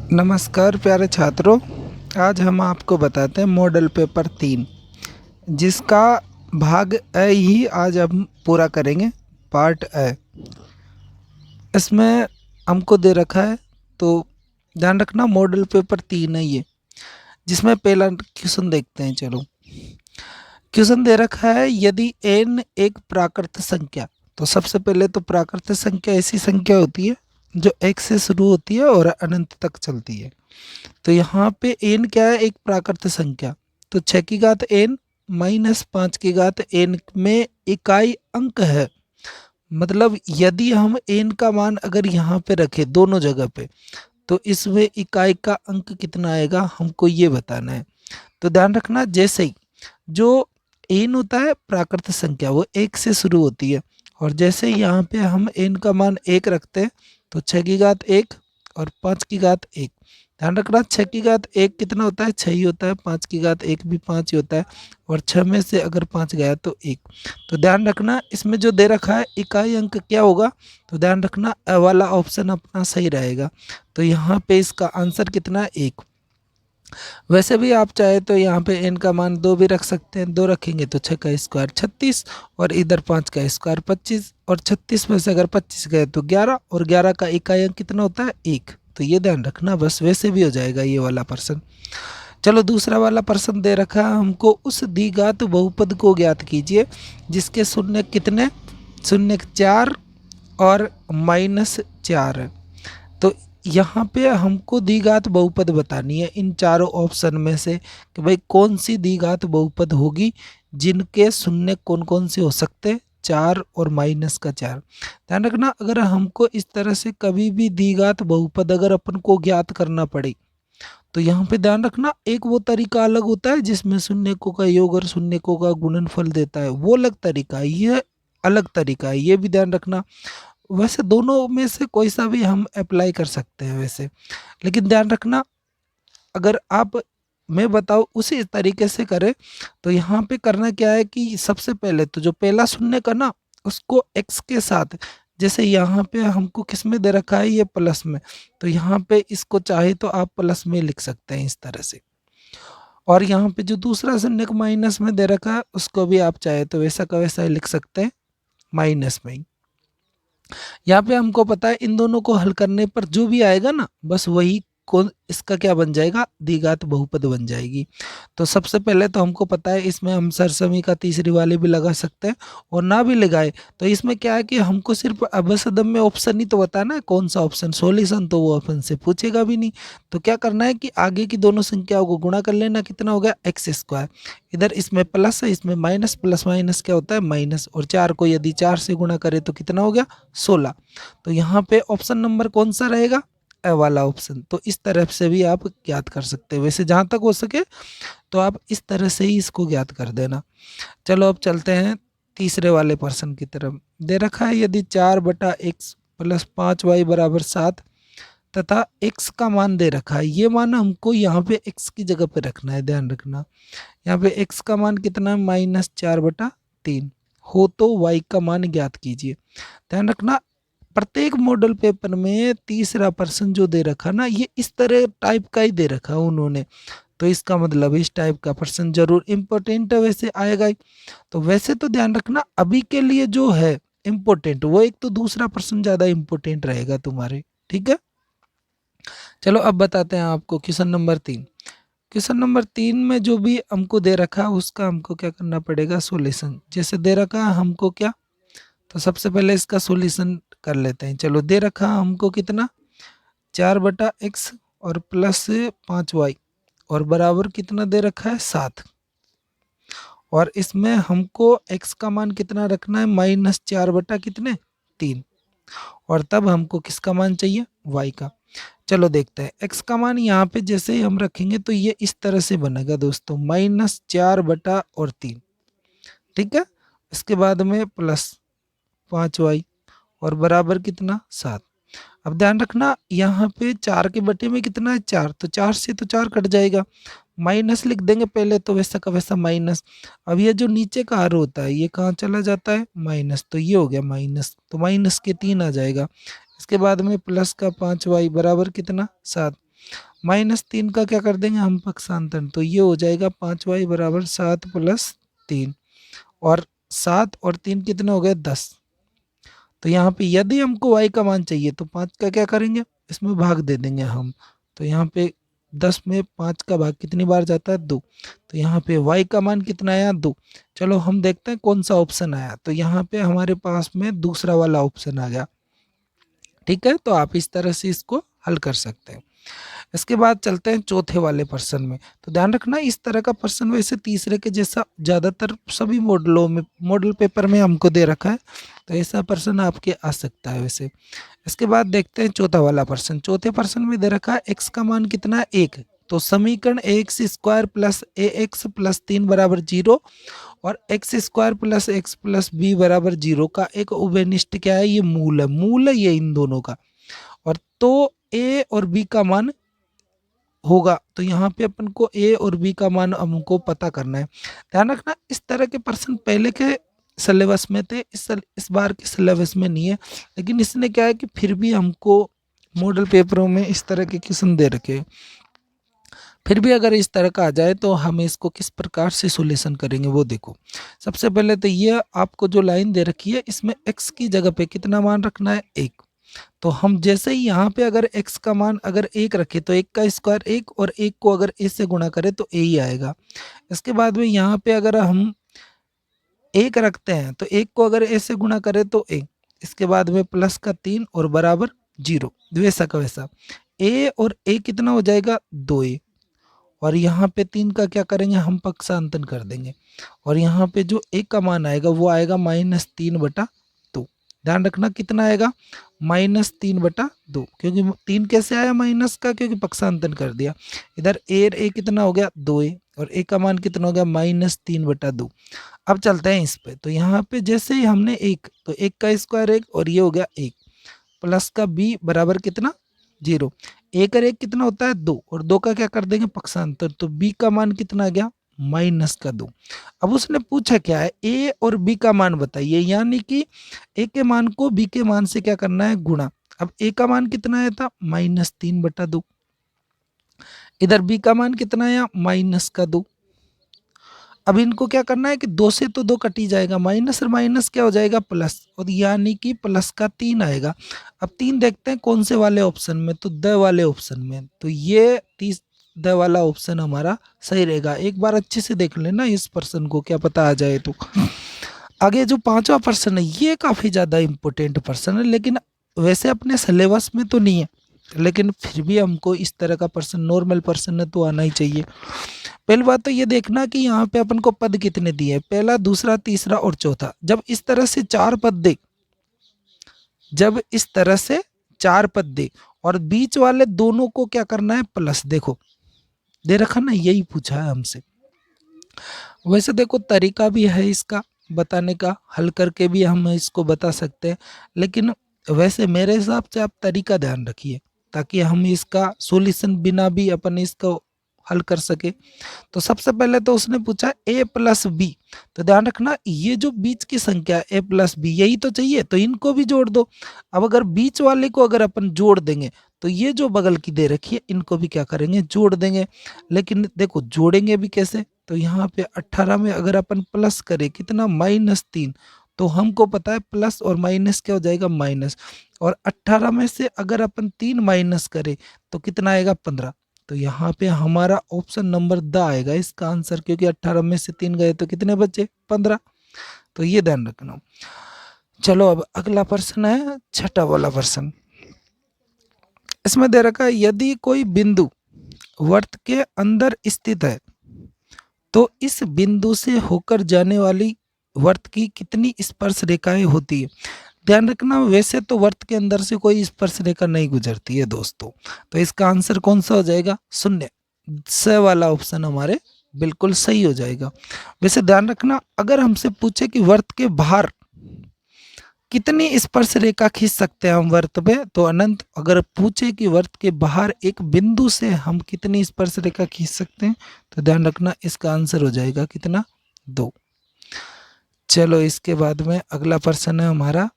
नमस्कार प्यारे छात्रों। आज हम आपको बताते हैं मॉडल पेपर 3 जिसका भाग ए ही आज हम पूरा करेंगे। पार्ट ए इसमें हमको दे रखा है, तो ध्यान रखना मॉडल पेपर 3 है ये, जिसमें पहला क्वेश्चन देखते हैं। चलो, क्वेश्चन दे रखा है यदि n एक प्राकृत संख्या। तो सबसे पहले तो प्राकृत संख्या ऐसी संख्या होती है जो एक से शुरू होती है और अनंत तक चलती है। तो यहाँ पे n क्या है? एक प्राकृत संख्या। तो 6 की घात n माइनस 5 की घात n में इकाई अंक है। मतलब यदि हम n का मान अगर यहाँ पे रखें दोनों जगह पे, तो इसमें इकाई का अंक कितना आएगा हमको ये बताना है। तो ध्यान रखना, जैसे ही जो n होता है प्राकृत संख्या वो एक से शुरू होती है, और जैसे ही यहाँ पे हम n का मान 1 रखते हैं तो 6 की घात 1 और 5 की घात 1। ध्यान रखना 6 की घात 1 कितना होता है? 6 ही होता है। 5 की घात 1 भी 5 ही होता है, और 6 में से अगर 5 गया तो 1। तो ध्यान रखना इसमें जो दे रखा है इकाई अंक क्या होगा, तो ध्यान रखना अ वाला ऑप्शन अपना सही रहेगा। तो यहाँ पे इसका आंसर कितना है? 1। वैसे भी आप चाहे तो यहाँ पे n का मान 2 भी रख सकते हैं। 2 रखेंगे तो 6 का स्क्वायर 36, और इधर 5 का स्क्वायर 25, और 36 में से अगर 25 गए तो 11, और 11 का इकाई अंक कितना होता है? 1। तो ये ध्यान रखना, बस वैसे भी हो जाएगा ये वाला प्रश्न। चलो, दूसरा वाला प्रश्न दे रखा है हमको, उस द्विघात बहुपद को ज्ञात कीजिए जिसके शून्य कितने? शून्य 4 और -4 है। तो यहाँ पे हमको द्विघात बहुपद बतानी है इन चारों ऑप्शन में से कि भाई कौन सी द्विघात बहुपद होगी जिनके शून्य कौन कौन से हो सकते हैं? 4 और -4। ध्यान रखना, अगर हमको इस तरह से कभी भी द्विघात बहुपद अगर अपन को ज्ञात करना पड़े, तो यहाँ पे ध्यान रखना एक वो तरीका अलग होता है जिसमें शून्यकों का योग और शून्यकों का गुणनफल देता है, वो अलग तरीका है, ये अलग तरीका है, ये भी ध्यान रखना। वैसे दोनों में से कोई सा भी हम अप्लाई कर सकते हैं वैसे, लेकिन ध्यान रखना अगर आप मैं बताऊँ उसी तरीके से करें, तो यहाँ पे करना क्या है कि सबसे पहले तो जो पहला शून्य का ना उसको x के साथ, जैसे यहाँ पे हमको किस में दे रखा है? ये प्लस में, तो यहाँ पे इसको चाहे तो आप प्लस में लिख सकते हैं इस तरह से। और यहाँ पे जो दूसरा शून्य को माइनस में दे रखा है उसको भी आप चाहे तो वैसा का वैसा ही लिख सकते हैं, माइनस में ही। यहाँ पे हमको पता है इन दोनों को हल करने पर जो भी आएगा ना, बस वही कौन इसका क्या बन जाएगा? द्विघात बहुपद बन जाएगी। तो सबसे पहले तो हमको पता है इसमें हम सरसमी का तीसरी वाले भी लगा सकते हैं, और ना भी लगाए तो इसमें क्या है कि हमको सिर्फ अबसदम में ऑप्शन ही तो बताना है कौन सा ऑप्शन सॉल्यूशन, तो वो अपन से पूछेगा भी नहीं। तो क्या करना है कि आगे की दोनों संख्याओं को गुणा कर लेना, कितना हो गया? X square. इधर इसमें प्लस है, इसमें माइनस, प्लस माइनस क्या होता है? माइनस। और 4 को यदि 4 से गुणा करे तो कितना हो गया? 16। तो यहाँ पे ऑप्शन नंबर कौन सा रहेगा? ए वाला ऑप्शन। तो इस तरह से भी आप ज्ञात कर सकते हैं, वैसे जहाँ तक हो सके तो आप इस तरह से ही इसको ज्ञात कर देना। चलो अब चलते हैं तीसरे वाले प्रश्न की तरफ। दे रखा है यदि 4/x प्लस 5y बराबर 7 तथा x का मान दे रखा है, ये मान हमको यहाँ पे x की जगह पे रखना है। ध्यान रखना यहाँ पे x का मान कितना है? -4/3 हो तो y का मान ज्ञात कीजिए। ध्यान रखना प्रत्येक मॉडल पेपर में तीसरा प्रश्न जो दे रखा ना, ये इस तरह टाइप का ही दे रखा उन्होंने, तो इसका मतलब इस टाइप का प्रश्न जरूर इम्पोर्टेंट है, वैसे आएगा ही। तो वैसे तो ध्यान रखना अभी के लिए जो है इम्पोर्टेंट वो एक तो दूसरा प्रश्न ज्यादा इम्पोर्टेंट रहेगा तुम्हारे, ठीक है। चलो अब बताते हैं आपको क्वेश्चन नंबर 3। क्वेश्चन नंबर 3 में जो भी हमको दे रखा है उसका हमको क्या करना पड़ेगा? सॉल्यूशन। जैसे दे रखा है हमको क्या, तो सबसे पहले इसका सॉल्यूशन कर लेते हैं। चलो, दे रखा हमको कितना? 4/x और प्लस 5y और बराबर कितना दे रखा है? 7। और इसमें हमको x का मान कितना रखना है? -4/कितने? 3। और तब हमको किसका मान चाहिए? y का। चलो देखते हैं x का मान यहाँ पे जैसे ही हम रखेंगे तो ये इस तरह से बनेगा दोस्तों, -4/3, ठीक है। इसके बाद में प्लस 5y और बराबर कितना? 7। अब ध्यान रखना यहाँ पे 4 के बटे में कितना है? 4, तो 4 से तो 4 कट जाएगा, माइनस लिख देंगे पहले, तो वैसा का वैसा माइनस। अब ये जो नीचे का हर होता है ये कहाँ चला जाता है? माइनस। तो ये हो गया माइनस, तो माइनस के 3 आ जाएगा। इसके बाद में प्लस का 5y बराबर कितना? 7। -3 का क्या कर देंगे हम पक्षांतर, तो ये हो जाएगा 5y बराबर 7 + 3, और 7 और 3 कितने हो गए 10। तो यहाँ पे यदि हमको y का मान चाहिए तो 5 का क्या करेंगे, इसमें भाग दे देंगे हम। तो यहाँ पे 10 में 5 का भाग कितनी बार जाता है 2। तो यहाँ पे y का मान कितना आया 2। चलो हम देखते हैं कौन सा ऑप्शन आया। तो यहाँ पे हमारे पास में दूसरा वाला ऑप्शन आ गया। ठीक है, तो आप इस तरह से इसको हल कर सकते हैं। इसके बाद चलते हैं चौथे वाले प्रश्न में। तो ध्यान रखना इस तरह का प्रश्न वैसे तीसरे के जैसा ज़्यादातर सभी मॉडलों में मॉडल पेपर में हमको दे रखा है, तो ऐसा प्रश्न आपके आ सकता है वैसे। इसके बाद देखते हैं चौथा वाला प्रश्न। चौथे प्रश्न में दे रखा है x का मान कितना है 1। तो समीकरण ax square plus ax plus 3 बराबर 0 और x square plus x plus b बराबर 0 का एक उभयनिष्ठ क्या है, ये मूल है। मूल है ये इन दोनों का। और तो a और b का मान होगा। तो यहाँ पे अपन को a और b का मान हमको पता करना है। ध्यान रखना इस तरह के प्रश्न पहले के सिलेबस में थे, इस बार के सिलेबस में नहीं है। लेकिन इसने क्या है कि फिर भी हमको मॉडल पेपरों में इस तरह के क्वेश्चन दे रखे हैं। फिर भी अगर इस तरह का आ जाए तो हम इसको किस प्रकार से सॉल्यूशन करेंगे वो देखो। सबसे पहले तो ये आपको जो लाइन दे रखी है इसमें x की जगह पे कितना मान रखना है 1। तो हम जैसे ही यहाँ पे अगर x का मान अगर 1 रखे तो 1 का स्क्वायर 1 और 1 को अगर a से गुणा करें तो a ही आएगा। इसके बाद में यहाँ पे अगर हम 1 रखते हैं तो 1 को अगर a से गुणा करें तो a। इसके बाद में प्लस का 3 और बराबर 0, वैसा का वैसा a और a कितना हो जाएगा 2a। और यहाँ पे 3 का क्या करेंगे हम पक्षांतर कर देंगे। और यहाँ पे जो a का मान आएगा वो आएगा -3/2। ध्यान रखना कितना आएगा -3/2, क्योंकि 3 कैसे आया माइनस का, क्योंकि पक्षांतर कर दिया। इधर a कितना हो गया 2a और a का मान कितना हो गया -3/2। अब चलते हैं इस पे। तो यहाँ पे जैसे ही हमने 1 तो 1 का स्क्वायर 1 और ये हो गया 1 प्लस का b बराबर कितना 0। 1 और 1 कितना होता है 2 और 2 का क्या कर देंगे पक्षांतर। तो b का मान कितना आ गया -2। अब उसने पूछा क्या है a और b का मान बताइए, यानी कि a के मान को b के मान से क्या करना है गुणा। अब a का मान कितना आया था -3/2, इधर b का मान कितना आया -2। अब इनको क्या करना है कि 2 से तो 2 कट ही जाएगा, माइनस और माइनस क्या हो जाएगा प्लस, और यानी कि प्लस का 3 आएगा। अब 3 देखते हैं कौन से वाले ऑप्शन में, तो द वाले ऑप्शन में। तो ये 30 द वाला ऑप्शन हमारा सही रहेगा। एक बार अच्छे से देख लेना इस प्रश्न को, क्या पता आ जाए तो। आगे जो पांचवा प्रश्न है ये काफ़ी ज़्यादा इम्पोर्टेंट प्रश्न है, लेकिन वैसे अपने सिलेबस में तो नहीं है, लेकिन फिर भी हमको इस तरह का प्रश्न नॉर्मल प्रश्न तो आना ही चाहिए। पहली बात तो ये देखना कि यहाँ पे अपन को पद कितने दिए, पहला दूसरा तीसरा और चौथा। जब इस तरह से 4 पद दे, जब इस तरह से 4 पद दे और बीच वाले दोनों को क्या करना है प्लस, देखो दे रखा ना, यही पूछा है हमसे। वैसे देखो तरीका भी है इसका बताने का, हल करके भी हम इसको बता सकते हैं, लेकिन वैसे मेरे हिसाब से आप तरीका ध्यान रखिए ताकि हम इसका सॉल्यूशन बिना भी अपन इसको हल कर सके। तो सबसे पहले तो उसने पूछा a प्लस बी, तो ध्यान रखना ये जो बीच की संख्या a प्लस बी यही तो चाहिए, तो इनको भी जोड़ दो। अब अगर बीच वाले को अगर अपन जोड़ देंगे तो ये जो बगल की दे रखी है इनको भी क्या करेंगे जोड़ देंगे। लेकिन देखो जोड़ेंगे भी कैसे, तो यहाँ पे 18 में अगर अपन प्लस करें कितना -3, तो हमको पता है प्लस और माइनस क्या हो जाएगा माइनस, और 18 में से अगर अपन 3 माइनस करें तो कितना आएगा 15। तो यहाँ पे हमारा ऑप्शन नंबर द आएगा इसका आंसर, क्योंकि 18 में से 3 गए तो कितने बचे 15। तो ये ध्यान रखना। चलो अब अगला प्रश्न है छठा वाला प्रश्न। इसमें दे रखा है यदि कोई बिंदु वर्त के अंदर स्थित है तो इस बिंदु से होकर जाने वाली वर्त की कितनी स्पर्श रेखाएं होती है। ध्यान रखना वैसे तो वर्त के अंदर से कोई स्पर्श रेखा नहीं गुजरती है दोस्तों, तो इसका आंसर कौन सा हो जाएगा 0। स वाला ऑप्शन हमारे बिल्कुल सही हो जाएगा। वैसे ध्यान रखना अगर हमसे पूछे कि वर्त के बाहर कितनी स्पर्श रेखा खींच सकते हैं हम वर्त पे, तो अनंत। अगर पूछे कि वर्त के बाहर एक बिंदु से हम कितनी स्पर्श रेखा खींच सकते हैं, तो ध्यान रखना इसका आंसर हो जाएगा कितना 2। चलो इसके बाद में अगला प्रश्न है हमारा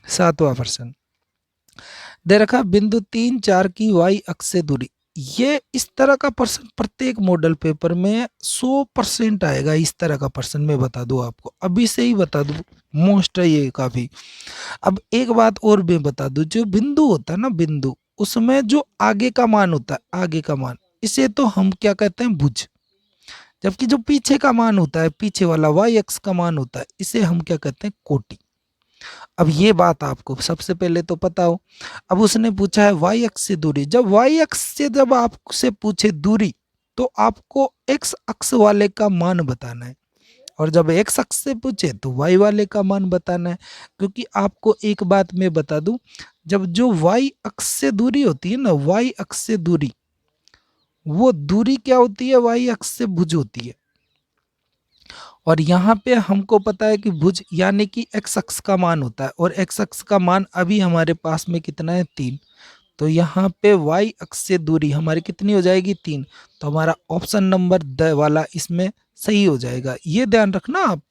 7वां प्रश्न। दे रखा बिंदु 3, 4 की y अक्ष से दूरी ये इस तरह का प्रश्न प्रत्येक मॉडल पेपर में 100% आएगा। इस तरह का प्रश्न मैं बता दूं आपको, अभी से ही बता दूं, मोस्ट है ये काफी। अब एक बात और मैं बता दूं, जो बिंदु होता है ना, बिंदु, उसमें जो आगे का मान होता है, आगे का मान, इसे तो हम क्या कहते हैं, भुज। जबकि जो पीछे का मान होता है, पीछे वाला वाई अक्ष का मान होता है, इसे हम क्या कहते हैं, कोटि। अब ये बात आपको सबसे पहले तो पता हो। अब उसने पूछा है वाई अक्ष से दूरी, जब वाई अक्ष से जब आपसे पूछे दूरी, तो आपको एक्स अक्ष वाले का मान बताना है, और जब एक्स अक्ष से पूछे तो वाई वाले का मान बताना है। क्योंकि आपको एक बात मैं बता दूं, जब जो वाई अक्ष से दूरी होती है ना, वाई अक्ष से दूरी, वो दूरी क्या होती है, वाई अक्ष से भुज होती है। और यहाँ पे हमको पता है कि भुज यानी कि एक्स अक्ष का मान होता है, और एक्स अक्ष का मान अभी हमारे पास में कितना है, 3। तो यहाँ पे वाई अक्ष से दूरी हमारी कितनी हो जाएगी, 3। तो हमारा ऑप्शन नंबर द वाला इसमें सही हो जाएगा। ये ध्यान रखना आप,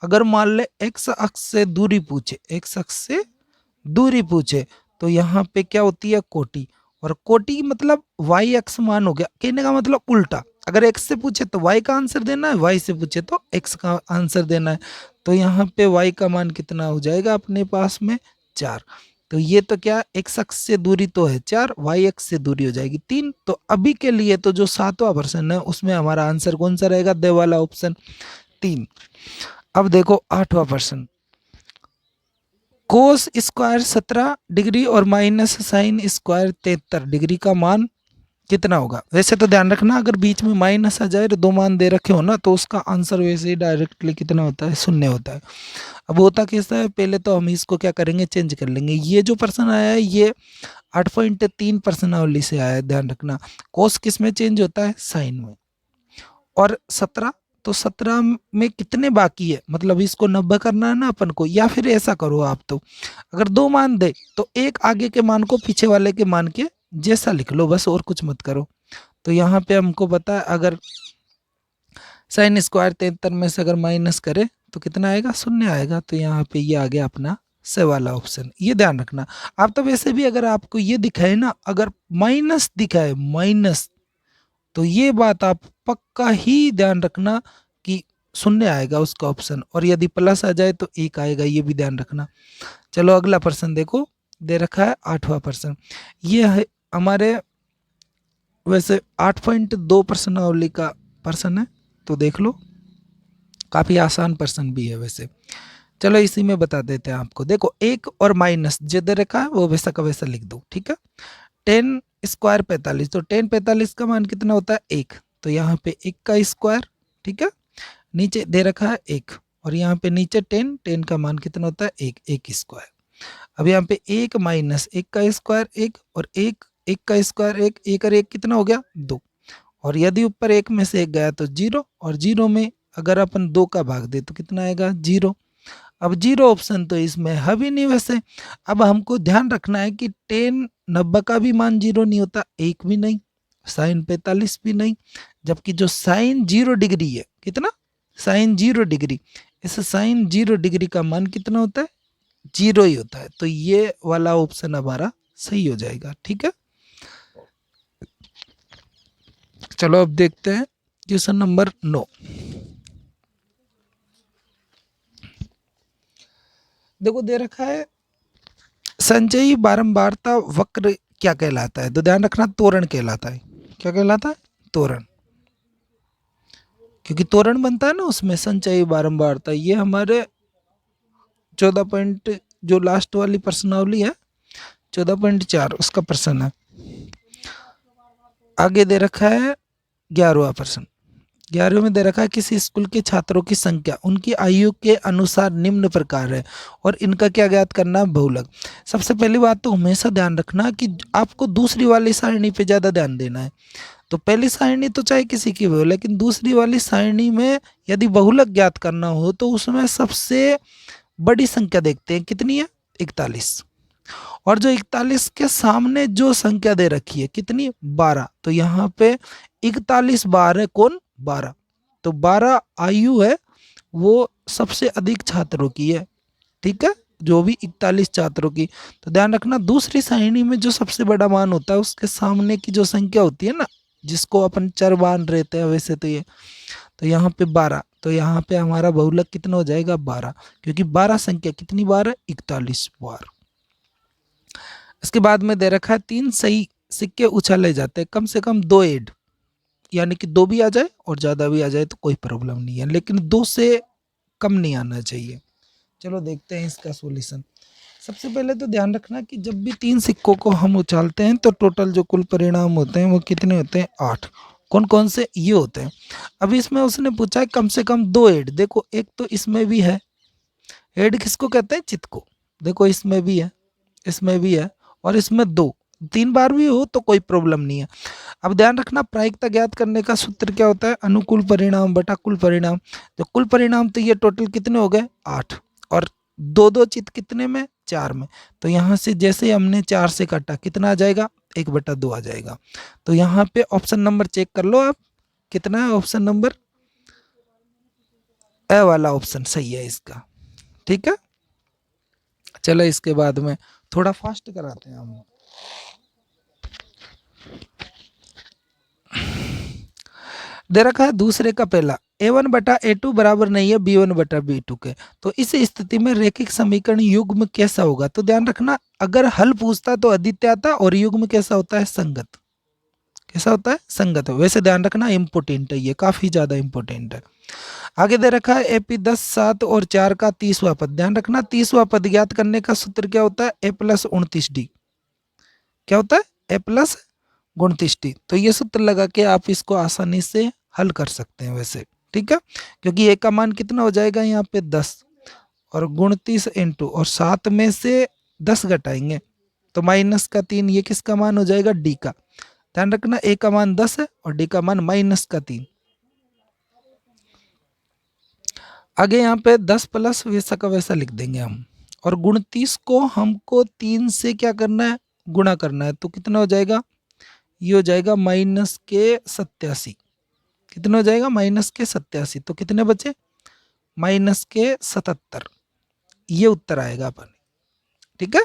अगर मान ले एक्स अक्ष से दूरी पूछे, एक्स अक्ष से दूरी पूछे, तो यहाँ पे क्या होती है, कोटि। और कोटि मतलब वाई अक्ष मान हो गया, कहने का मतलब उल्टा। अगर एक्स से पूछे तो वाई का आंसर देना है, वाई से पूछे तो एक्स का आंसर देना है। तो यहाँ पे वाई का मान कितना हो जाएगा अपने पास में, 4। तो ये तो क्या, एक्स अक्ष से दूरी तो है 4, वाई अक्ष से दूरी हो जाएगी 3। तो अभी के लिए तो जो 7वां प्रश्न है उसमें हमारा आंसर कौन सा रहेगा, दे वाला ऑप्शन 3। अब देखो 8वां प्रश्न, कोस स्क्वायर 17 डिग्री और माइनस साइन स्क्वायर 73 डिग्री का मान कितना होगा। वैसे तो ध्यान रखना, अगर बीच में माइनस आ जाए, दो मान दे रखे हो ना, तो उसका आंसर वैसे ही डायरेक्टली कितना होता है, 0 होता है। अब होता कैसा है, पहले तो हम इसको क्या करेंगे, चेंज कर लेंगे। ये जो प्रश्न आया है ये 8.3 प्रश्नावली से आया है, ध्यान रखना। कोस किस में चेंज होता है, साइन में। और 17, तो 17 में कितने बाकी है, मतलब इसको 90 करना है ना अपन को। या फिर ऐसा करो आप, तो अगर दो मान दे तो एक आगे के मान को पीछे वाले के मान के जैसा लिख लो, बस और कुछ मत करो। तो यहाँ पे हमको पता है, अगर साइन स्क्वायर 73 में से अगर माइनस करे तो कितना आएगा, 0 आएगा। तो यहाँ पे ये आ गया अपना से वाला ऑप्शन। ये ध्यान रखना आप। तो वैसे भी अगर आपको ये दिखाए ना, अगर माइनस दिखाए, माइनस, तो ये बात आप पक्का ही ध्यान रखना कि 0 आएगा उसका ऑप्शन, और यदि प्लस आ जाए तो 1 आएगा, ये भी ध्यान रखना। चलो अगला प्रश्न देखो, दे रखा है 8वां प्रश्न। ये है हमारे वैसे 8.2 प्रश्नावली का प्रश्न है, तो देख लो, काफी आसान प्रश्न भी है वैसे। चलो इसी में बता देते हैं आपको। देखो 1 और माइनस जो दे रखा है वो वैसा का वैसा लिख दो, ठीक है। 10 स्क्वायर 45, तो 10 45 का मान कितना होता है, 1। तो यहाँ पे 1 का स्क्वायर, ठीक है, नीचे दे रखा है 1, और यहाँ पे नीचे 10, 10 का मान कितना होता है, 1, 1 स्क्वायर। अब यहाँ पे 1 माइनस 1 का स्क्वायर 1, और 1, 1 का स्क्वायर 1, 1 और 1 कितना हो गया, 2। और यदि ऊपर 1 में से 1 गया तो 0, और 0 में अगर अपन 2 का भाग दे तो कितना आएगा, 0। अब 0 ऑप्शन तो इसमें है भी नहीं वैसे। अब हमको ध्यान रखना है कि 10 90 का भी मान 0 नहीं होता, 1 भी नहीं, साइन 45 भी नहीं। जबकि जो साइन 0 डिग्री है, कितना, साइन 0 डिग्री, इस साइन 0 डिग्री का मान कितना होता है, 0 ही होता है। तो ये वाला ऑप्शन हमारा सही हो जाएगा, ठीक है। चलो अब देखते हैं क्वेश्चन नंबर 9। देखो दे रखा है संचयी बारंबारता वक्र क्या कहलाता है, तो ध्यान रखना त्वरण कहलाता है। क्या कहलाता है, त्वरण। क्योंकि त्वरण बनता है ना उसमें, संचयी बारंबारता। ये हमारे 14 पॉइंट जो लास्ट वाली प्रश्नावली है 14.4 उसका प्रश्न है। आगे दे रखा है 11वां प्रश्न। 11वें में दे रखा है किसी स्कूल के छात्रों की संख्या उनकी आयु के अनुसार निम्न प्रकार है और इनका क्या ज्ञात करना है, बहुलक। सबसे पहली बात तो हमेशा ध्यान रखना कि आपको दूसरी वाली सारणी पे ज़्यादा ध्यान देना है। तो पहली सारणी तो चाहे किसी की भी हो, लेकिन दूसरी वाली सारणी में यदि बहुलक ज्ञात करना हो तो उसमें सबसे बड़ी संख्या देखते हैं, कितनी है, 41। और जो 41 के सामने जो संख्या दे रखी है कितनी, 12। तो यहाँ पे 41 बार है कौन, 12। तो 12 आयु है वो सबसे अधिक छात्रों की है, ठीक है। जो भी 41 छात्रों की, तो ध्यान रखना दूसरी सारणी में जो सबसे बड़ा मान होता है उसके सामने की जो संख्या होती है ना, जिसको अपन चर मान रहते हैं वैसे तो ये, तो यहाँ पे 12, तो यहाँ पे हमारा बहुलक कितना हो जाएगा 12, क्योंकि 12 संख्या कितनी बार है 41 बार। इसके बाद में दे रखा है 3 सही सिक्के उछाले जाते हैं, कम से कम 2 ऐड, यानी कि 2 भी आ जाए और ज़्यादा भी आ जाए तो कोई प्रॉब्लम नहीं है, लेकिन 2 से कम नहीं आना चाहिए। चलो देखते हैं इसका सॉल्यूशन। सबसे पहले तो ध्यान रखना कि जब भी 3 सिक्कों को हम उछालते हैं तो टोटल जो कुल परिणाम होते हैं वो कितने होते हैं 8। कौन कौन से ये होते हैं। अभी इसमें उसने पूछा है कम से कम 2 ऐड, देखो एक तो इसमें भी है, ऐड किसको कहते हैं चित्त को, देखो इसमें भी है, इसमें भी है, और इसमें 2, 3 बार भी हो तो कोई प्रॉब्लम नहीं है। अब ध्यान रखना प्रायिकता ज्ञात करने का सूत्र क्या होता है, अनुकूल परिणाम बटा कुल परिणाम। तो कुल परिणाम तो ये टोटल कितने हो गए 8, और 2 चित्त कितने में 4 में, तो यहाँ से जैसे हमने 4 से काटा कितना आ जाएगा 1/2 आ जाएगा। तो यहाँ पे ऑप्शन नंबर चेक कर लो आप, कितना है ऑप्शन नंबर ए वाला ऑप्शन सही है इसका। ठीक है, चलो इसके बाद में थोड़ा फास्ट कराते हैं हम। दे रखा है दूसरे का पहला a1/a2 बराबर नहीं है b1/b2 के, तो इस स्थिति में रैखिक समीकरण युग्म कैसा होगा। तो ध्यान रखना अगर हल पूछता तो अद्वितीय आता, और युग्म कैसा होता है संगत, कैसा होता है संगत। वैसे ध्यान रखना इंपोर्टेंट है, ये काफी ज्यादा इंपोर्टेंट है। आगे दे रखा है AP 10, 7 और 4 का 30वां पद। ध्यान रखना 30वां पद ज्ञात करने का सूत्र क्या होता है a+29d, क्या होता है a+29d। तो ये सूत्र लगा के आप इसको आसानी से हल कर सकते हैं वैसे, ठीक है, क्योंकि a का मान कितना हो जाएगा यहाँ पे 10, और 29 इंटू और 7 में से 10 घटाएंगे तो -3, ये किसका मान हो जाएगा d का। ध्यान रखना a का मान 10 है और d का मान -3। आगे यहाँ पे 10 प्लस वैसा का वैसा लिख देंगे हम, और 29 को हमको 3 से क्या करना है गुणा करना है, तो कितना हो जाएगा ये हो जाएगा -87। कितना हो जाएगा -87, तो कितने बचे -77, ये उत्तर आएगा अपन। ठीक है,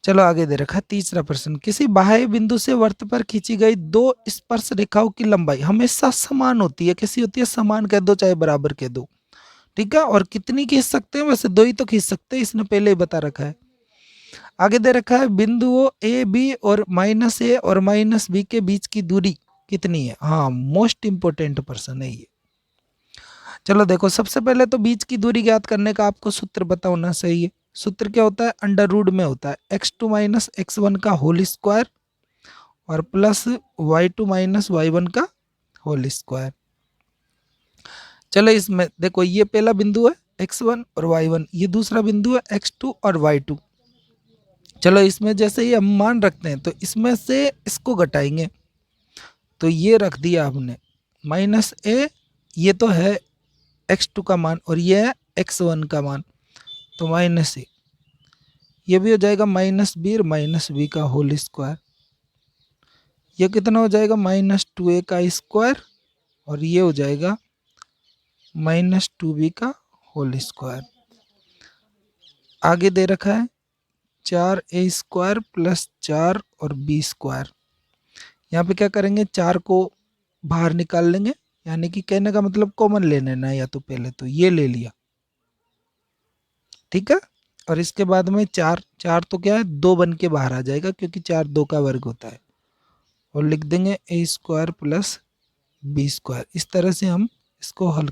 चलो आगे दे रखा है तीसरा प्रश्न। किसी बाह्य बिंदु से वृत्त पर खींची गई 2 स्पर्श रेखाओं की लंबाई हमेशा समान होती है, कैसी होती है समान कह दो चाहे बराबर कह दो, ठीक है, और कितनी खींच सकते हैं, वैसे 2 ही तो खींच सकते हैं, इसने पहले ही बता रखा है। आगे दे रखा है बिंदुओं ए बी और -a और -b के बीच की दूरी कितनी है। हाँ, मोस्ट इंपोर्टेंट प्रश्न है ये। चलो देखो सबसे पहले तो बीच की दूरी ज्ञात करने का आपको सूत्र पता होना चाहिए। सूत्र क्या होता है अंडर रूट में होता है x2 - x1 का होल स्क्वायर और प्लस y2 - y1 का होल स्क्वायर। चलो इसमें देखो ये पहला बिंदु है x1 और y1, ये दूसरा बिंदु है x2 और y2। चलो इसमें जैसे ही हम मान रखते हैं तो इसमें से इसको घटाएंगे, तो ये रख दिया हमने -a, ये तो है x2 का मान और ये है x1 का मान, तो -a, ये भी हो जाएगा -b और -b का होल स्क्वायर, ये कितना हो जाएगा -2a का स्क्वायर, और ये हो जाएगा -2b का होल स्क्वायर। आगे दे रखा है 4a स्क्वायर प्लस 4 और b स्क्वायर। यहाँ पे क्या करेंगे 4 को बाहर निकाल लेंगे, यानी कि कहने का मतलब कॉमन ले लेना, या तो पहले तो ये ले लिया, ठीक है, और इसके बाद में 4 तो क्या है 2 बन के बाहर आ जाएगा, क्योंकि 4 2 का वर्ग होता है, और लिख देंगे a square plus b square. इस तरह से हम इसको हल